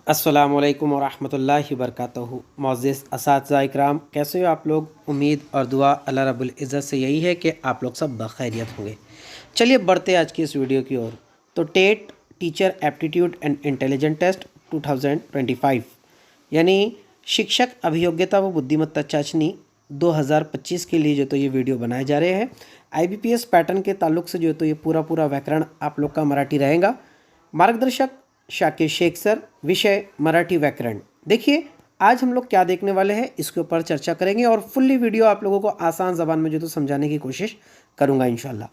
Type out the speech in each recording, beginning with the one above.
अस्सलामुअलैकुम वरहमतुल्लाहि वबरकातुहू। मोअज़्ज़िज़ असातिज़ा इकराम, कैसे हो आप लोग। उम्मीद और दुआ अल्लाह रब्बुल इज़्ज़त से यही है कि आप लोग सब बखैरियत होंगे। चलिए बढ़ते आज की इस वीडियो की ओर। तो TET teacher aptitude and intelligent test 2025 यानी शिक्षक अभियोग्यता व बुद्धिमत्ता चाचनी 2025 के लिए जो तो ये वीडियो बनाए जा रहे हैं। IBPS पैटर्न के ताल्लुक से जो तो ये पूरा व्याकरण आप लोग का मराठी रहेगा। मार्गदर्शक शाकिर शेख सर, विषय मराठी व्याकरण। देखिए आज हम लोग क्या देखने वाले हैं, इसके ऊपर चर्चा करेंगे और फुल्ली वीडियो आप लोगों को आसान ज़बान में जो तो समझाने की कोशिश करूंगा इंशाल्लाह।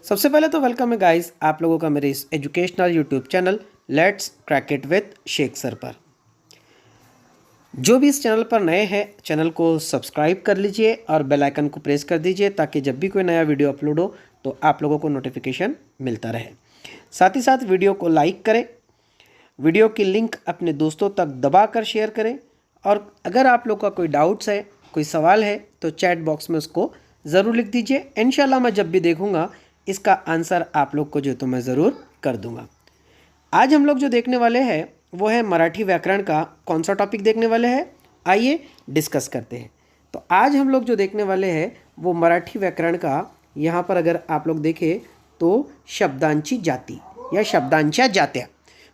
सबसे पहले तो वेलकम है गाइस आप लोगों का मेरे इस educational YouTube channel let's crack it with Sheikh sir पर। जो भी इस चैनल पर नए हैं चैनल को सब्सक्राइब कर लीजिए और बेल आइकन को प्रेस कर दीजिए ताकि जब भी कोई नया वीडियो अपलोड हो तो आप लोगों को नोटिफिकेशन मिलता रहे। साथ ही साथ वीडियो को लाइक करें, वीडियो की लिंक अपने दोस्तों तक दबाकर शेयर करें और अगर आप लोग का कोई डाउट्स है, कोई सवाल है तो चैट बॉक्स में उसको ज़रूर लिख दीजिए। इंशाल्लाह मैं जब भी देखूंगा इसका आंसर आप लोग को जो तो मैं ज़रूर कर दूंगा। आज हम लोग जो देखने वाले हैं वो है मराठी व्याकरण का कौन सा टॉपिक देखने वाले हैं, आइए डिस्कस करते हैं। तो आज हम लोग जो देखने वाले हैं वो मराठी व्याकरण का, यहाँ पर अगर आप लोग देखें तो शब्दांची जाति या शब्दांच्या जात्या।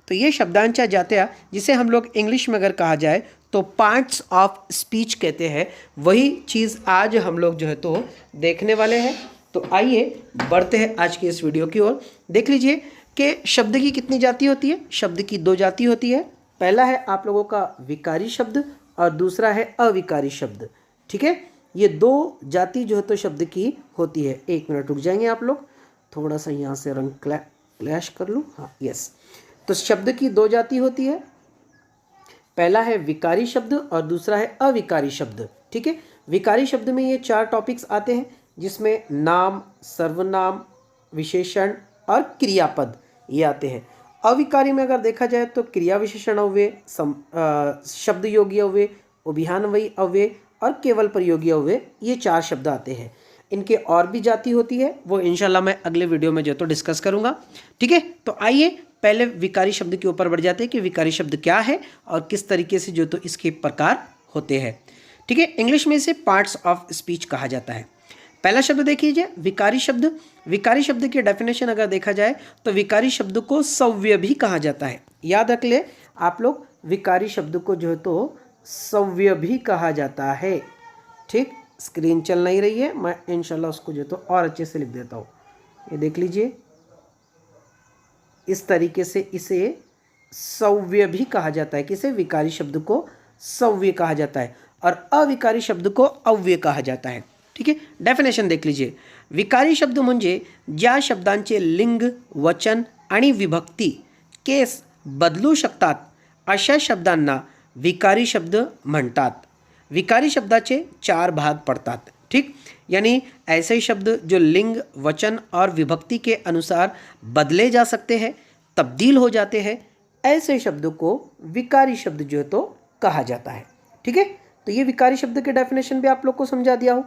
तो ये शब्दांच्या जात्या जिसे हम लोग इंग्लिश में अगर कहा जाए तो पार्ट्स ऑफ स्पीच कहते हैं, वही चीज़ आज हम लोग जो है तो देखने वाले हैं। तो आइए बढ़ते हैं आज की इस वीडियो की ओर। देख लीजिए कि शब्द की कितनी जाति होती है। शब्द की दो जाति होती है। पहला है आप लोगों का विकारी शब्द और दूसरा है अविकारी शब्द। ठीक है, ये दो जाति जो है तो शब्द की होती है। एक मिनट रुक जाएंगे आप लोग, थोड़ा सा यहाँ से रंग क्लैश कर लूँ। हाँ यस, तो शब्द की दो जाति होती है। पहला है विकारी शब्द और दूसरा है अविकारी शब्द। ठीक है, विकारी शब्द में ये चार टॉपिक्स आते हैं जिसमें नाम, सर्वनाम, विशेषण और क्रियापद ये आते हैं। अविकारी में अगर देखा जाए तो क्रिया विशेषण अव्यय, शब्द योगी अव्यय, अभिधानवयी अव्यय और केवल प्रयोगी अव्यय, ये चार शब्द आते हैं। इनके और भी जाति होती है, वो इंशाल्लाह मैं अगले वीडियो में जो तो डिस्कस करूंगा। ठीक है, तो आइए पहले विकारी शब्द के ऊपर बढ़ जाते हैं कि विकारी शब्द क्या है और किस तरीके से जो तो इसके प्रकार होते हैं। ठीक है, इंग्लिश में इसे पार्ट्स ऑफ स्पीच कहा जाता है। पहला शब्द देखिए विकारी शब्द। विकारी शब्द की डेफिनेशन अगर देखा जाए तो विकारी शब्द को सव्य भी कहा जाता है। याद रख ले आप लोग, विकारी शब्द को जो है तो सव्य भी कहा जाता है। ठीक, स्क्रीन चल नहीं रही है, मैं इंशाल्लाह उसको जो तो और अच्छे से लिख देता हूँ। ये देख लीजिए, इस तरीके से इसे सव्य भी कहा जाता है। किसे? विकारी शब्द को सव्य कहा जाता है और अविकारी शब्द को अव्यय कहा जाता है। ठीक है, डेफिनेशन देख लीजिए। विकारी शब्द म्हणजे ज्या शब्दांचे लिंग, वचन आणि विभक्ती केस बदलू शकतात अशा शब्दांना विकारी शब्द म्हणतात। विकारी शब्दाचे चार भाग पड़तात। ठीक, यानी ऐसे शब्द जो लिंग, वचन और विभक्ति के अनुसार बदले जा सकते हैं, तब्दील हो जाते हैं, ऐसे शब्द को विकारी शब्द जो है तो कहा जाता है। ठीक है, तो ये विकारी शब्द के डेफिनेशन भी आप लोग को समझा दिया हो।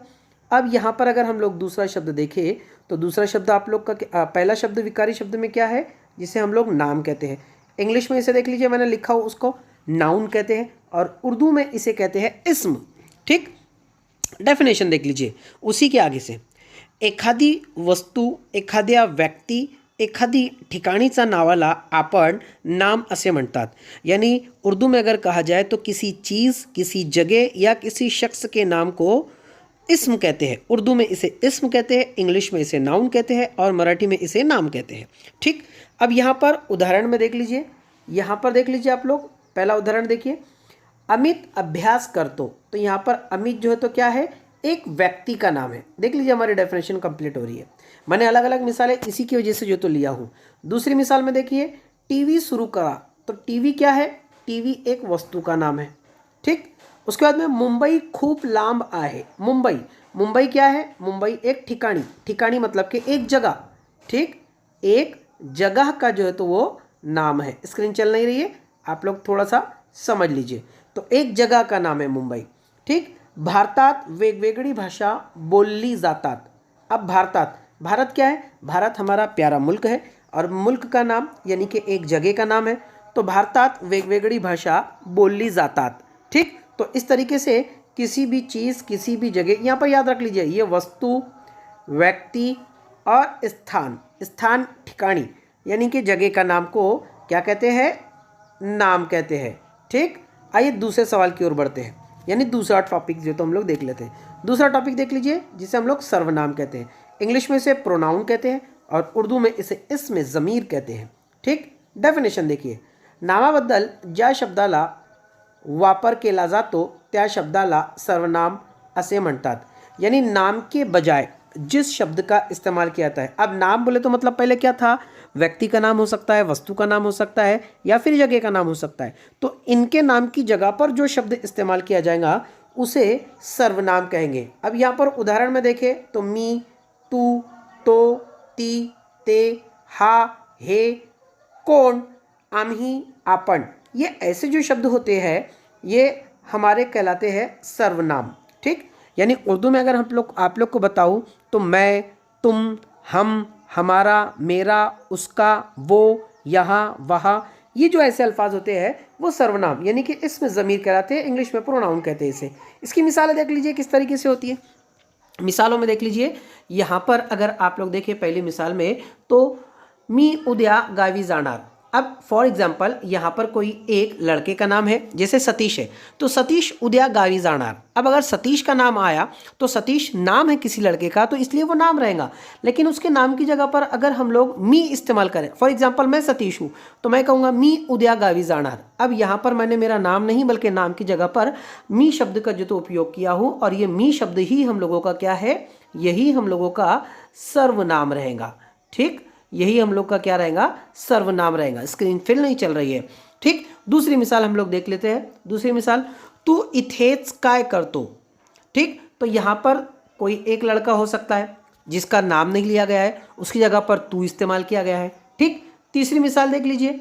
अब यहाँ पर अगर हम लोग दूसरा शब्द देखें तो दूसरा शब्द आप लोग का पहला शब्द विकारी शब्द में क्या है, जिसे हम लोग नाम कहते हैं। इंग्लिश में इसे देख लीजिए, मैंने लिखा हो उसको नाउन कहते हैं और उर्दू में इसे कहते हैं इस्म। ठीक, डेफिनेशन देख लीजिए उसी के आगे से। एखादी वस्तू, एखाद्या व्यक्ती, एखादी ठिकाणीचा नावाला आपण नाम असे म्हणतात। यानी उर्दू में अगर कहा जाए तो किसी चीज़, किसी जगह या किसी शख्स के नाम को इस्म कहते हैं। उर्दू में इसे इस्म कहते हैं, इंग्लिश में इसे नाउन कहते हैं और मराठी में इसे नाम कहते हैं। ठीक, अब यहाँ पर उदाहरण में देख लीजिए, यहाँ पर देख लीजिए आप लोग, पहला उदाहरण देखिए, अमित अभ्यास करतो। तो यहाँ पर अमित जो है तो क्या है, एक व्यक्ति का नाम है। देख लीजिए हमारी डेफिनेशन कंप्लीट हो रही है। मैंने अलग अलग मिसालें इसी की वजह से जो तो लिया हूँ। दूसरी मिसाल में देखिए, टीवी शुरू करा। तो टीवी क्या है, टीवी एक वस्तु का नाम है। ठीक, उसके बाद में मुंबई खूप लांब आहे। मुंबई, मुंबई क्या है, मुंबई एक ठिकानी, ठिकानी मतलब कि एक जगह। ठीक, एक जगह का जो है तो वो नाम है। स्क्रीन चल नहीं रही है, आप लोग थोड़ा सा समझ लीजिए। तो एक जगह का नाम है मुंबई। ठीक, भारतात वेगवेगळी भाषा बोलली जातात। अब भारतात, भारत क्या है, भारत हमारा प्यारा मुल्क है और मुल्क का नाम यानी कि एक जगह का नाम है। तो भारतात वेगवेगळी भाषा बोलली जातात। ठीक, तो इस तरीके से किसी भी चीज़, किसी भी जगह, यहाँ पर याद रख लीजिए ये वस्तु, व्यक्ति और स्थान, स्थान ठिकानी यानी कि जगह का नाम को क्या कहते हैं, नाम कहते हैं। ठीक, आइए दूसरे सवाल की ओर बढ़ते हैं, यानी दूसरा टॉपिक जो तो हम लोग देख लेते हैं। दूसरा टॉपिक देख लीजिए जिसे हम लोग सर्वनाम कहते हैं। इंग्लिश में इसे प्रोनाउन कहते हैं और उर्दू में इसे इसमें ज़मीर कहते हैं। ठीक, डेफिनेशन देखिए, नामाबद्दल ज्या शब्दाला वापर केला जातो त्या शब्दाला सर्वनाम असे म्हणतात। यानी नाम के बजाय जिस शब्द का इस्तेमाल किया जाता है, अब नाम बोले तो मतलब पहले क्या था, व्यक्ति का नाम हो सकता है, वस्तु का नाम हो सकता है या फिर जगह का नाम हो सकता है। तो इनके नाम की जगह पर जो शब्द इस्तेमाल किया जाएगा उसे सर्वनाम कहेंगे। अब यहाँ पर उदाहरण में देखें तो मी, तू, तो, ती, ते, हा, हे, कोण, आम्ही, आपण, ये ऐसे जो शब्द होते हैं ये हमारे कहलाते हैं सर्वनाम। ठीक, यानी उर्दू में अगर आप लोग को बताऊँ तो मैं, तुम, हम, हमारा, मेरा, उसका, वो, यहाँ, वहाँ, ये जो ऐसे अल्फाज होते हैं वो सर्वनाम यानी कि इसमें ज़मीर कहलाते हैं, इंग्लिश में प्रोनाउन कहते हैं इसे। इसकी मिसालें देख लीजिए किस तरीके से होती है। मिसालों में देख लीजिए, यहाँ पर अगर आप लोग देखें पहली मिसाल में तो मी उद्या गावी जाणार। अब फॉर एग्जाम्पल यहाँ पर कोई एक लड़के का नाम है, जैसे सतीश है, तो सतीश उद्या गावी जाणार। अब अगर सतीश का नाम आया तो सतीश नाम है किसी लड़के का तो इसलिए वो नाम रहेगा, लेकिन उसके नाम की जगह पर अगर हम लोग मी इस्तेमाल करें, फॉर एग्जाम्पल मैं सतीश हूँ तो मैं कहूँगा मी उद्या गावी जाणार। अब यहाँ पर मैंने मेरा नाम नहीं बल्कि नाम की जगह पर मी शब्द का जो तो उपयोग किया हूँ और ये मी शब्द ही हम लोगों का क्या है, यही हम लोगों का सर्वनाम रहेगा। ठीक, यही हम लोग का क्या रहेगा, सर्वनाम रहेगा। स्क्रीन फिल नहीं चल रही है। ठीक, दूसरी मिसाल हम लोग देख लेते हैं। दूसरी मिसाल, तू इथेच काय करतो। ठीक, तो यहाँ पर कोई एक लड़का हो सकता है जिसका नाम नहीं लिया गया है, उसकी जगह पर तू इस्तेमाल किया गया है। ठीक, तीसरी मिसाल देख लीजिए,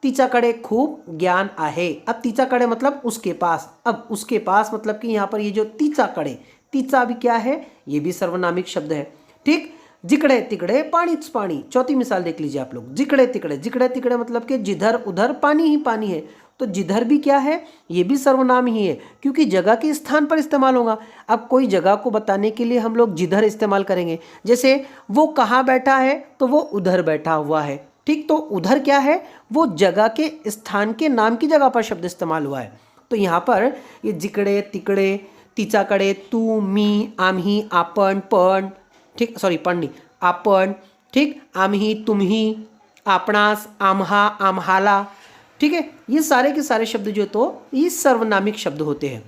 तिच्याकडे खूप ज्ञान आहे। अब तिच्याकडे मतलब उसके पास, अब उसके पास मतलब कि यहाँ पर ये जो तिच्याकडे, तिचा भी क्या है, ये भी सर्वनामिक शब्द है। ठीक, जिकडे तिकडे पानीच पानी। चौथी मिसाल देख लीजिए आप लोग, जिकडे तिकडे, जिकडे तिकडे मतलब कि जिधर उधर पानी ही पानी है, तो जिधर भी क्या है, ये भी सर्वनाम ही है क्योंकि जगह के स्थान पर इस्तेमाल होगा। अब कोई जगह को बताने के लिए हम लोग जिधर इस्तेमाल करेंगे, जैसे वो कहाँ बैठा है तो वो उधर बैठा हुआ है। ठीक, तो उधर क्या है, वो जगह के स्थान के नाम की जगह पर शब्द इस्तेमाल हुआ है। तो यहाँ पर ये जिकडे तिकडे, तिच्याकडे, तू, मी, आम्ही, आपण, पण, ठीक, सॉरी पण नाही, आपण, ठीक, आम्ही, तुम्ही, आपणास, आम्हा, आम्हाला, ठीक है, ये सारे के सारे शब्द जो तो ये सर्वनामिक शब्द होते हैं।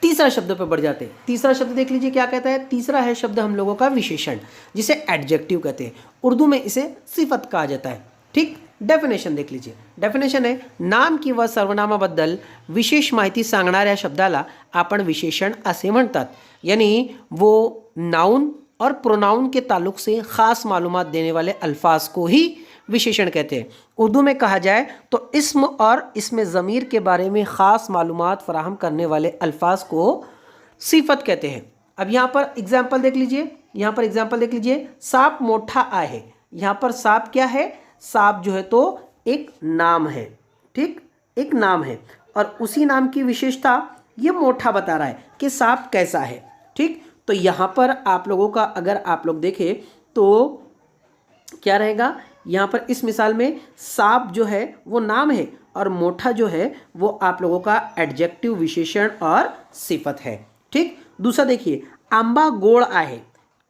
तीसरा शब्द पर बढ़ जाते हैं। तीसरा शब्द देख लीजिए क्या कहता है। तीसरा है शब्द हम लोगों का विशेषण, जिसे एडजेक्टिव कहते हैं। उर्दू में इसे सिफत कहा जाता है। ठीक, डेफिनेशन देख लीजिए। डेफिनेशन है, नाम किंवा सर्वनामाबद्दल विशेष माहिती सांगणाऱ्या शब्दाला आपण विशेषण असे म्हणतात। यानी वो नाउन और प्रोनाउन के ताल्लुक से ख़ास मालूमात देने वाले अल्फाज को ही विशेषण कहते हैं। उर्दू में कहा जाए तो इस्म और इसमें ज़मीर के बारे में ख़ास मालूमात फराहम करने वाले अल्फाज को सिफत कहते हैं। अब यहाँ पर एग्जाम्पल देख लीजिए, यहाँ पर एग्जाम्पल देख लीजिए, साप मोठा आहे। यहाँ पर साप क्या है, साप जो है तो एक नाम है। ठीक, एक नाम है और उसी नाम की विशेषता ये मोठा बता रहा है कि सांप कैसा है। ठीक, तो यहाँ पर आप लोगों का अगर आप लोग देखें तो क्या रहेगा, यहाँ पर इस मिसाल में सांप जो है वो नाम है और मोठा जो है वो आप लोगों का एडजेक्टिव विशेषण और सिफत है। ठीक, दूसरा देखिए, आंबा गोड़ आहे।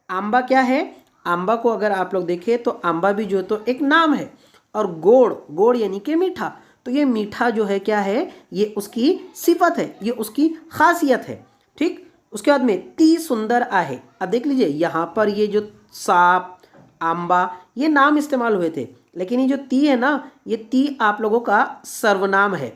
आंबा क्या है, आंबा को अगर आप लोग देखें तो आंबा भी जो तो एक नाम है और गोड़, गोड़ यानी कि मीठा, तो ये मीठा जो है क्या है, ये उसकी सिफत है, ये उसकी खासियत है। ठीक, उसके बाद में ती सुंदर आहे। अब देख लीजिए यहाँ पर ये जो सांप, आंबा, ये नाम इस्तेमाल हुए थे, लेकिन ये जो ती है ना, ये ती आप लोगों का सर्वनाम है।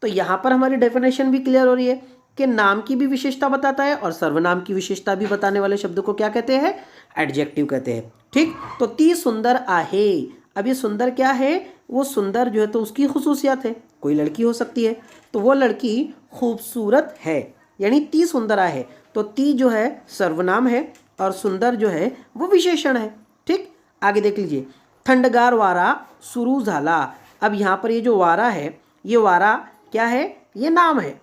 तो यहाँ पर हमारी डेफिनेशन भी क्लियर हो रही है कि नाम की भी विशेषता बताता है और सर्वनाम की विशेषता भी बताने वाले शब्द को क्या कहते हैं, एडजेक्टिव कहते हैं। ठीक, तो ती सुंदर आहे। अब ये सुंदर क्या है, वो सुंदर जो है तो उसकी खुसूसियत है, कोई लड़की हो सकती है तो वो लड़की खूबसूरत है, यानी ती सुंदर आहे। तो ती जो है सर्वनाम है और सुंदर जो है वो विशेषण है। ठीक, आगे देख लीजिए, थंडगार वारा सुरू झाला। अब यहाँ पर ये जो वारा है, ये वारा क्या है? ये नाम है,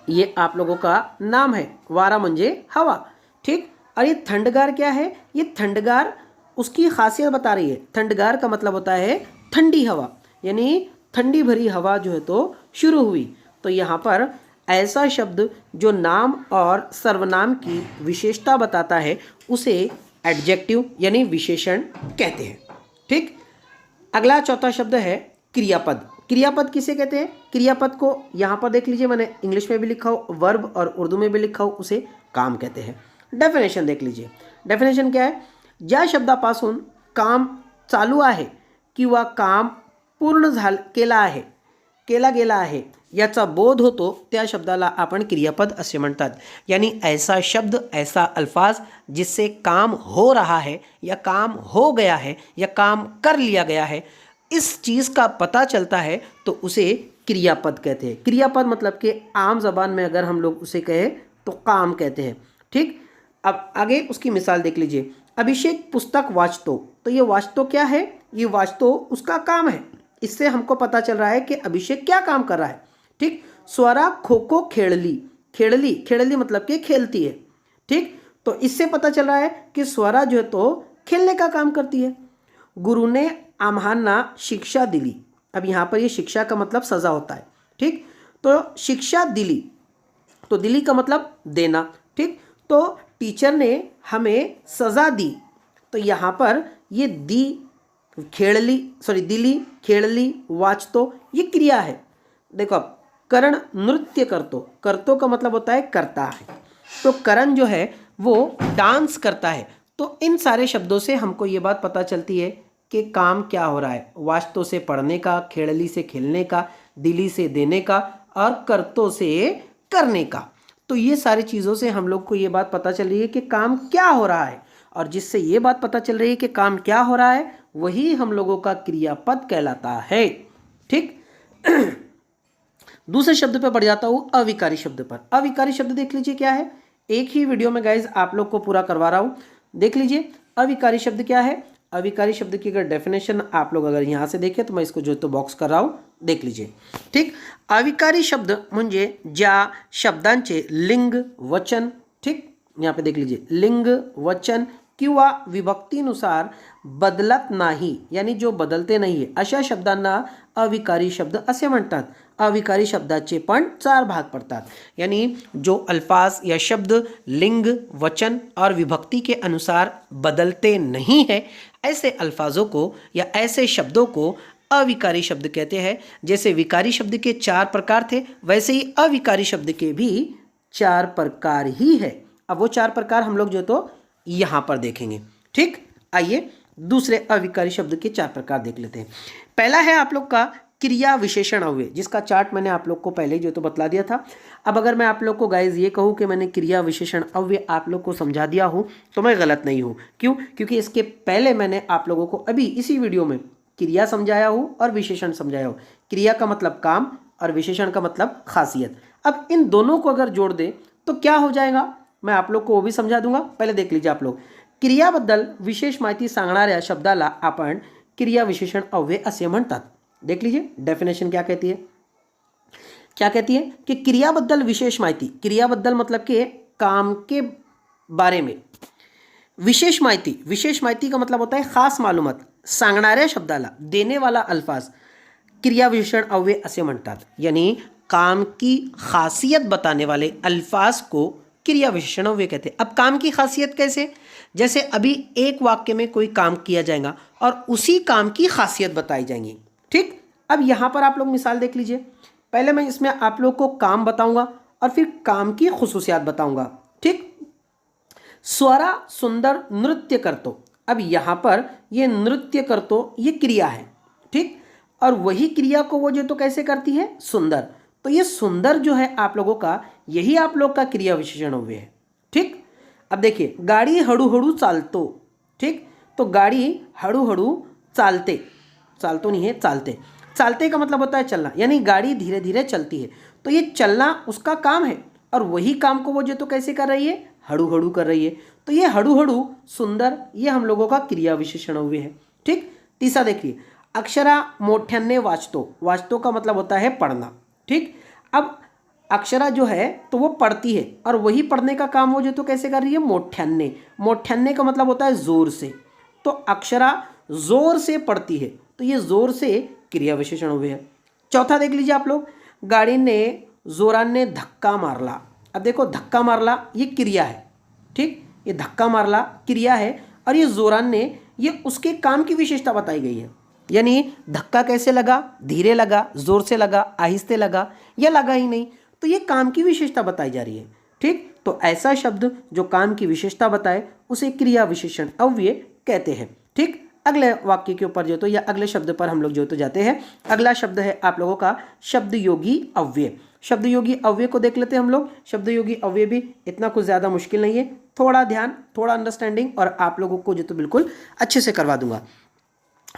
ये आप लोगों का नाम है, वारा म्हणजे हवा, ठीक। और ये थंडगार क्या है? ये थंडगार उसकी खासियत बता रही है। थंडगार का मतलब होता है ठंडी हवा, यानी ठंडी भरी हवा जो है तो शुरू हुई। तो यहाँ पर ऐसा शब्द जो नाम और सर्वनाम की विशेषता बताता है उसे एडजेक्टिव यानी विशेषण कहते हैं, ठीक। अगला चौथा शब्द है क्रियापद। क्रियापद किसे कहते हैं? क्रियापद को यहाँ पर देख लीजिए, मैंने इंग्लिश में भी लिखा हो, वर्ब और उर्दू में भी लिखा हो, उसे काम कहते हैं। डेफिनेशन देख लीजिए। डेफिनेशन क्या है? ज्या शब्दापासून काम चालू आहे किंवा काम पूर्ण केला गेला आहे याचा बोध होतो त्या शब्दाला आपण क्रियापद असे म्हणतात। यानी ऐसा शब्द, ऐसा अल्फाज जिससे काम हो रहा है या काम हो गया है या काम कर लिया गया है, इस चीज़ का पता चलता है तो उसे क्रियापद कहते हैं। क्रियापद मतलब कि आम जबान में अगर हम लोग उसे कहें तो काम कहते हैं, ठीक। अब आगे उसकी मिसाल देख लीजिए। अभिषेक पुस्तक वाचतो, तो ये वाचतो क्या है? ये वाचतो उसका काम है। इससे हमको पता चल रहा है कि अभिषेक क्या काम कर रहा है, ठीक। स्वरा खो खो खेळली, खेळली मतलब कि खेलती है, ठीक। तो इससे पता चल रहा है कि स्वरा जो है तो खेलने का काम करती है। गुरु ने आम्हांना शिक्षा दिली, अब यहाँ पर ये शिक्षा का मतलब सज़ा होता है, ठीक। तो शिक्षा दिली, तो दिली का मतलब देना, ठीक। तो टीचर ने हमें सज़ा दी, तो यहाँ पर ये दिली, खेळली, वाचतो, ये क्रिया है। देखो अब करण नृत्य करतो का मतलब होता है करता है, तो करण जो है वो डांस करता है। तो इन सारे शब्दों से हमको ये बात पता चलती है कि काम क्या हो रहा है। वाचतो से पढ़ने का, खेड़ली से खेलने का, दिली से देने का और करतो से करने का। तो ये सारी चीज़ों से हम लोग को ये बात पता चल रही है कि काम क्या हो रहा है, और जिससे ये बात पता चल रही है कि काम क्या हो रहा है वही हम लोगों का क्रियापद कहलाता है, ठीक। दूसरे शब्द पे बढ़ जाता हूँ, अविकारी शब्द पर। अविकारी शब्द देख लीजिए क्या है, एक ही वीडियो में गाइज आप लोग को पूरा करवा रहा हूँ। देख लीजिए अविकारी शब्द क्या है। अविकारी शब्द की अगर डेफिनेशन आप लोग अगर यहाँ से देखें तो मैं इसको जो तो बॉक्स कर रहा हूँ, देख लीजिए, ठीक। अविकारी शब्द म्हणजे ज्या शब्दांचे लिंग वचन, ठीक, यहाँ पे देख लीजिए, लिंग वचन किंवा विभक्तीनुसार बदलत नाही, यानी जो बदलते नाही आहे अशा शब्दांना अविकारी शब्द असे म्हणतात। अविकारी शब्दाचे पण 4 भाग पडतात, यानी जो अल्फाज या शब्द लिंग वचन और विभक्ति के अनुसार बदलते नहीं है, ऐसे अल्फाजों को या ऐसे शब्दों को अविकारी शब्द कहते हैं। जैसे विकारी शब्द के 4 प्रकार थे, वैसे ही अविकारी शब्द के भी 4 प्रकार ही है। अब वो 4 प्रकार हम लोग जो तो यहाँ पर देखेंगे, ठीक। आइए दूसरे अविकारी शब्द के 4 प्रकार देख लेते हैं। पहला है आप लोग का क्रिया विशेषण अव्यय, जिसका चार्ट मैंने आप लोग को पहले जो तो बतला दिया था। अब अगर मैं आप लोग को गाइज ये कहूँ कि मैंने क्रिया विशेषण अव्यय आप लोग को समझा दिया हूँ तो मैं गलत नहीं हूँ। क्यों? क्योंकि इसके पहले मैंने आप लोगों को अभी इसी वीडियो में क्रिया समझाया हूँ और विशेषण समझाया हूँ। क्रिया का मतलब काम और विशेषण का मतलब खासियत। अब इन दोनों को अगर जोड़ दें तो क्या हो जाएगा, मैं आप लोग को वो भी समझा दूंगा। पहले देख लीजिए आप लोग, क्रियाबद्दल विशेष माहिती सांगणाऱ्या शब्दाला आपण क्रिया विशेषण अव्यय असे म्हणतात। देख लीजिए डेफिनेशन क्या कहती है। क्या कहती है कि क्रियाबद्दल विशेष माहिती, क्रियाबद्दल मतलब कि काम के बारे में विशेष माहिती का मतलब होता है खास मालूमात सांगणाऱ्या शब्दाला देने वाला अल्फाज क्रिया विशेषण अव्यय असे म्हणतात। यानी काम की खासियत बताने वाले अल्फाज को क्रिया विशेषण अव्यय कहते हैं। अब काम की खासियत कैसे? जैसे अभी एक वाक्य में कोई काम किया जाएगा और उसी काम की खासियत बताई जाएंगी, ठीक। अब यहाँ पर आप लोग मिसाल देख लीजिए। पहले मैं इसमें आप लोग को काम बताऊंगा और फिर काम की खुसूसियात बताऊंगा, ठीक। स्वरा सुंदर नृत्य करतो, अब यहाँ पर ये नृत्य करतो ये क्रिया है, ठीक। और वही क्रिया को वो जो तो कैसे करती है, सुंदर। तो ये सुंदर जो है आप लोगों का, यही आप लोग का क्रिया विशेषण अव्यय है, ठीक। अब देखिए गाड़ी हळूहळू चालतो, ठीक। तो गाड़ी हळूहळू चालते, चालतो नहीं है चालते, चालते का मतलब होता है चलना, यानी गाड़ी धीरे धीरे चलती है। तो ये चलना उसका काम है और वही काम को वो जो तो कैसे कर रही है, हड़ू कर रही है। तो ये हड़ू सुंदर, ये हम लोगों का क्रिया विशेषण अव्यय है, ठीक। तीसरा देखिए, अक्षरा मोठ्याने वाचतो, वाचतो का मतलब होता है पढ़ना। ठीक, अब अक्षरा जो है तो वो पढ़ती है और वही पढ़ने का काम वो जो तो कैसे कर रही है, मोठ्याने। मोठ्याने का मतलब होता है जोर से, तो अक्षरा जोर से पढ़ती है, तो ये जोर से क्रिया विशेषण हुए हैं। चौथा देख लीजिए आप लोग, गाड़ी ने जोराने धक्का मारला। अब देखो धक्का मारला ये क्रिया है, ठीक, ये धक्का मारला क्रिया है और ये जोराने ये उसके काम की विशेषता बताई गई है। यानी धक्का कैसे लगा, धीरे लगा, जोर से लगा, आहिस्ते लगा, या लगा ही नहीं, तो ये काम की विशेषता बताई जा रही है। ठीक, तो ऐसा शब्द जो काम की विशेषता बताए उसे क्रिया विशेषण अव्यय कहते हैं। ठीक, अगले वाक्य के ऊपर जो तो या अगले शब्द पर हम लोग जो तो जाते हैं। अगला शब्द है आप लोगों का शब्द योगी अव्यय। शब्द योगी अव्यय को देख लेते हैं हम लोग। शब्द योगी अव्यय भी इतना कुछ ज़्यादा मुश्किल नहीं है, थोड़ा ध्यान, थोड़ा अंडरस्टैंडिंग और आप लोगों को जो तो बिल्कुल अच्छे से करवा दूंगा।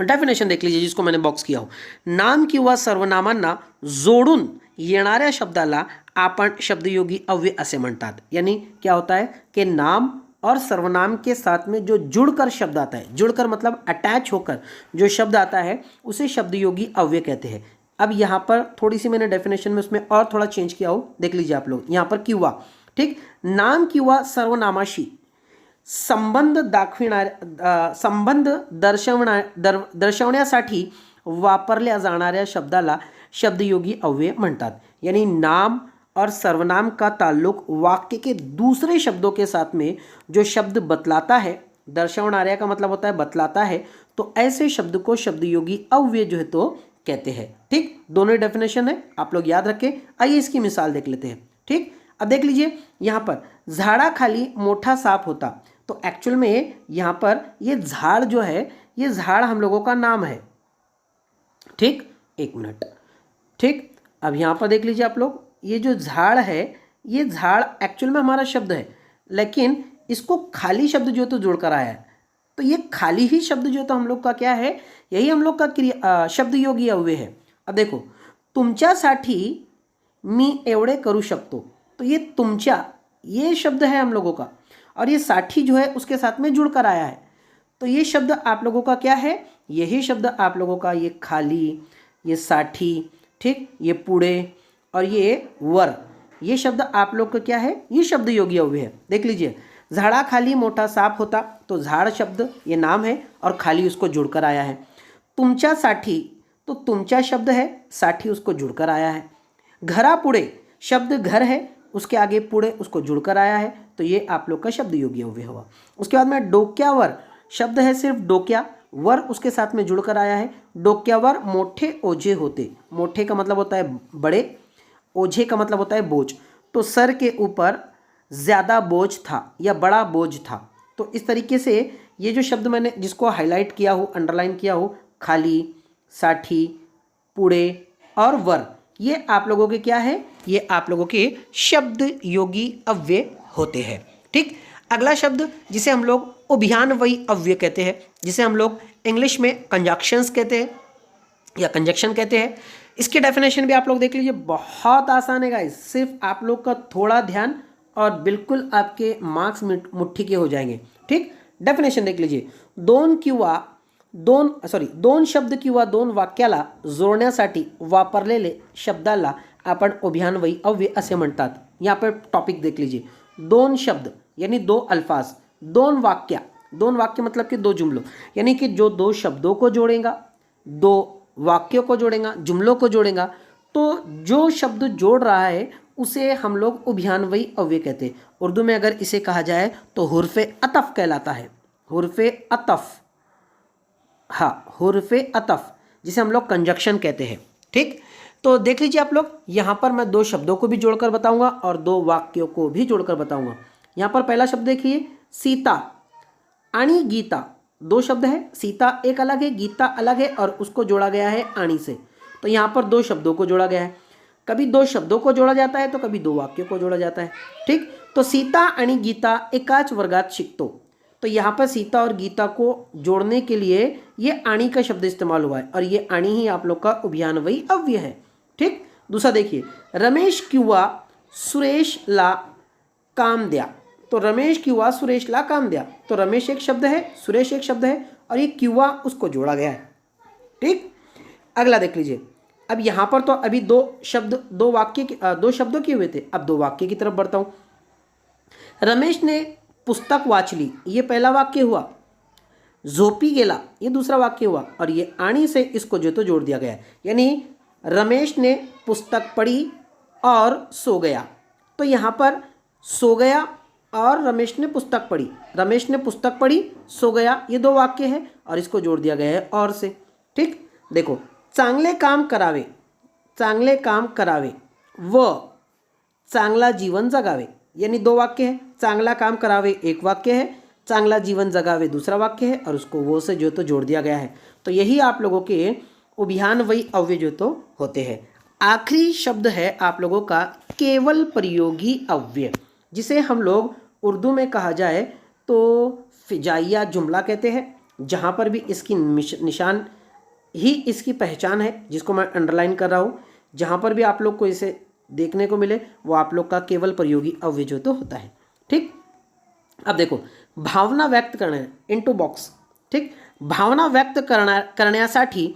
डेफिनेशन देख लीजिए जिसको मैंने बॉक्स किया हो। नाम किंवा सर्वनामांना जोडून येणाऱ्या शब्दाला आपण शब्दयोगी अव्यय असे म्हणतात। यानी क्या होता है कि नाम और सर्वनाम के साथ में जो जुड़कर शब्द आता है, जुड़कर मतलब अटैच होकर जो शब्द आता है उसे शब्दयोगी अव्यय कहते हैं। अब यहाँ पर थोड़ी सी मैंने डेफिनेशन में उसमें और थोड़ा चेंज किया हो, देख लीजिए आप लोग। यहाँ पर किंवा, ठीक, नाम किंवा सर्वनामाशी संबंध संबंध दर्शवण्यासाठी वापरल्या जाणाऱ्या शब्दाला शब्दयोगी अव्यय म्हणतात। यानी नाम और सर्वनाम का ताल्लुक वाक्य के दूसरे शब्दों के साथ में जो शब्द बतलाता है, दर्शवणार्या का मतलब होता है बतलाता है, तो ऐसे शब्द को शब्दयोगी अव्यय जो है तो कहते हैं। ठीक, दोनों डेफिनेशन है, आप लोग याद रखें। आइए इसकी मिसाल देख लेते हैं। ठीक, अब देख लीजिए यहाँ पर झाडाखाली मोठा साप होता, तो एक्चुअल में यहाँ पर ये झाड़ जो है, ये झाड़ हम लोगों का नाम है। ठीक, एक मिनट। ठीक, अब यहाँ पर देख लीजिए आप लोग, ये जो झाड़ है, ये झाड़ एक्चुअल में हमारा शब्द है, लेकिन इसको खाली शब्द जो तो जोड़कर आया है, तो ये खाली ही शब्द जो तो हम लोग का क्या है, यही हम लोग का क्रिया शब्द योगी अव्यय है। अब देखो, तुमच्यासाठी मी एवढे करू शकतो, तो ये तुमच्या ये शब्द है हम लोगों का, और ये साठी जो है उसके साथ में जुड़कर आया है, तो ये शब्द आप लोगों का क्या है, यही शब्द आप लोगों का ये खाली, ये साठी, ठीक, ये पुढे और ये वर, ये शब्द आप लोग का क्या है, ये शब्द योगी अव्यय है। देख लीजिए, झाडाखाली मोठा साप होता, तो झाड़ शब्द ये नाम है और खाली उसको जुड़कर आया है। तुमच्यासाठी, तो तुमच्या शब्द है, साठी उसको जुड़कर आया है। घरापुढे शब्द घर है, उसके आगे पुढे उसको जुड़कर आया है, तो ये आप लोग का शब्द योगी अव्यय हुआ। उसके बाद में डोक्यावर शब्द है सिर्फ डोक्या, वर उसके साथ में जुड़कर आया है। डोक्यावर मोठे ओझे होते, मोठे का मतलब होता है बड़े, ओझे का मतलब होता है बोझ, तो सर के ऊपर ज़्यादा बोझ था या बड़ा बोझ था। तो इस तरीके से ये जो शब्द मैंने जिसको हाईलाइट किया हो, अंडरलाइन किया हो, खाली, साठी, पुड़े और वर, ये आप लोगों के क्या है, ये आप लोगों के शब्द योगी अव्यय होते हैं। ठीक, अगला शब्द जिसे हम लोग उभयान्वयी अव्यय कहते हैं, जिसे हम लोग इंग्लिश में कंजक्शंस कहते हैं या कंजक्शन कहते हैं। इसकी डेफिनेशन भी आप लोग देख लीजिए, बहुत आसान है गाइस, सिर्फ आप लोग का थोड़ा ध्यान और बिल्कुल आपके मार्क्स मुट्ठी के हो जाएंगे। ठीक, डेफिनेशन देख लीजिए, दोन शब्द किंवा दोन वाक्याला जोडण्यासाठी वापरलेले शब्दाला आपण उभयान्वयी अव्यय असे म्हणतात। यहाँ पर टॉपिक देख लीजिए, दोन शब्द यानी दो अल्फाज, दोन वाक्य मतलब कि दो जुमलों, यानी कि जो दो शब्दों को जोड़ेगा, दो वाक्यों को जोड़ेगा, जुमलों को जोड़ेगा, तो जो शब्द जोड़ रहा है उसे हम लोग उभयान्वयी अव्यय कहते हैं। उर्दू में अगर इसे कहा जाए तो हुर्फ़े अतफ कहलाता है, हुर्फ़े अतफ, हाँ हुर्फ़े अतफ, जिसे हम लोग कंजक्शन कहते हैं। ठीक, तो देख लीजिए आप लोग, यहाँ पर मैं दो शब्दों को भी जोड़कर बताऊंगा और दो वाक्यों को भी जोड़कर बताऊंगा। यहाँ पर पहला शब्द देखिए, सीता आणि गीता, दो शब्द है, सीता एक अलग है, गीता अलग है, और उसको जोड़ा गया है आणी से, तो यहाँ पर दो शब्दों को जोड़ा गया है। कभी दो शब्दों को जोड़ा जाता है तो कभी दो वाक्यों को जोड़ा जाता है। ठीक, तो सीता आणि गीता एकाच वर्गात शिकतो, तो यहाँ पर सीता और गीता को जोड़ने के लिए ये आणी का शब्द इस्तेमाल हुआ है, और ये आणी ही आप लोग का उभयान्वयी अव्यय है। ठीक, दूसरा देखिए, रमेश किंवा सुरेशला काम द्या, तो रमेश किंवा सुरेशला काम द्या, तो रमेश एक शब्द है, सुरेश एक शब्द है, और ये किंवा उसको जोड़ा गया है। ठीक, अगला देख लीजिए। अब यहाँ पर तो अभी दो शब्दों के हुए थे, अब दो वाक्य की तरफ बढ़ता हूँ। रमेश ने पुस्तक वाच ली, ये पहला वाक्य हुआ। झोपी गेला, ये दूसरा वाक्य हुआ। और ये आणी से इसको जो तो जोड़ दिया गया है, यानी रमेश ने पुस्तक पढ़ी और सो गया। तो यहाँ पर सो गया और रमेश ने पुस्तक पढ़ी, रमेश ने पुस्तक पढ़ी, सो गया, ये दो वाक्य है और इसको जोड़ दिया गया है और से। ठीक, देखो, चांगले काम करावे, चांगले काम करावे व चांगला जीवन जगावे, यानी दो वाक्य है। चांगला काम करावे एक वाक्य है, चांगला जीवन जगावे दूसरा वाक्य है और उसको वो से जो तो जोड़ दिया गया है। तो यही आप लोगों के उभयान्वयी अव्यय जो तो होते हैं। आखिरी शब्द है आप लोगों का केवल प्रयोगी अव्यय, जिसे हम लोग उर्दू में कहा जाए तो फिजाइया जुमला कहते हैं। जहाँ पर भी इसकी निशान ही इसकी पहचान है, जिसको मैं अंडरलाइन कर रहा हूँ, जहाँ पर भी आप लोग को इसे देखने को मिले वो आप लोग का केवल प्रयोगी अव्यय जो तो होता है। ठीक, अब देखो, भावना व्यक्त करणे इनटू बॉक्स। ठीक, भावना व्यक्त करण्यासाठी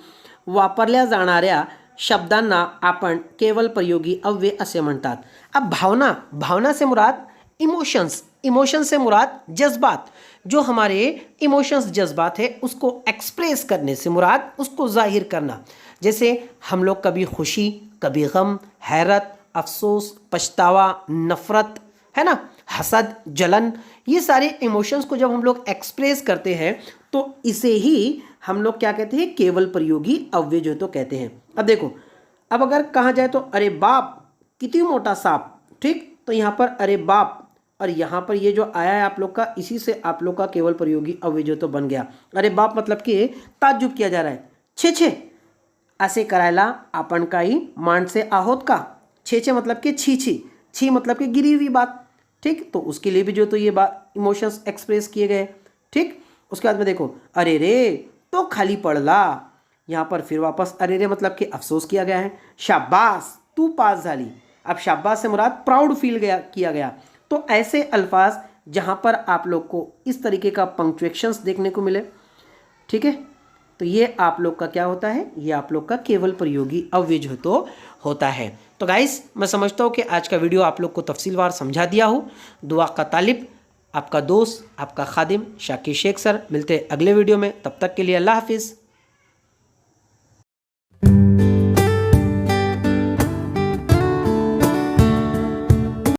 वापरल्या जाणाऱ्या शब्दांना आपण केवल प्रयोगी अव्यय असे म्हणतात। अब भावना से मुराद इमोशंस, इमोशन से मुराद जज्बात, जो हमारे इमोशंस जज्बात है उसको एक्सप्रेस करने से मुराद उसको जाहिर करना। जैसे हम लोग कभी खुशी, कभी गम, हैरत, अफसोस, पछतावा, नफरत, है ना, हसद, जलन, ये सारे इमोशंस को जब हम लोग एक्सप्रेस करते हैं तो इसे ही हम लोग क्या कहते हैं, केवल प्रयोगी अव्यय जो तो कहते हैं। अब देखो, अब अगर कहा जाए तो अरे बाप कितनी मोटा सांप, ठीक, तो यहाँ पर अरे बाप और यहाँ पर ये जो आया है आप लोग का, इसी से आप लोग का केवल प्रयोगी अव्यय जो तो बन गया। अरे बाप मतलब कि ताज्जुब किया जा रहा है। छे छे असे करायला आपण काही माणसे आहोत का। छे छे मतलब कि छी छी, छी मतलब कि गिरी हुई बात। ठीक, तो उसके लिए भी जो तो ये बात इमोशंस एक्सप्रेस किए गए। ठीक, उसके बाद में देखो, अरे रे तो खाली पडला, यहाँ पर फिर वापस अरे रे मतलब कि अफसोस किया गया है। शाबाश तू पास झाली, अब शाबाश से मुराद प्राउड फील किया गया। तो ऐसे अल्फाज जहाँ पर आप लोग को इस तरीके का पंक्चुएशंस देखने को मिले, ठीक है, तो ये आप लोग का क्या होता है, ये आप लोग का केवल प्रयोगी अव्यय जो तो होता है। तो गाइस, मैं समझता हूँ कि आज का वीडियो आप लोग को तफसीलवार समझा दिया हूँ। दुआ का तालिब, आपका दोस्त, आपका खादिम शाकिर शेख सर। मिलते हैं अगले वीडियो में, तब तक के लिए अल्लाह हाफिज़।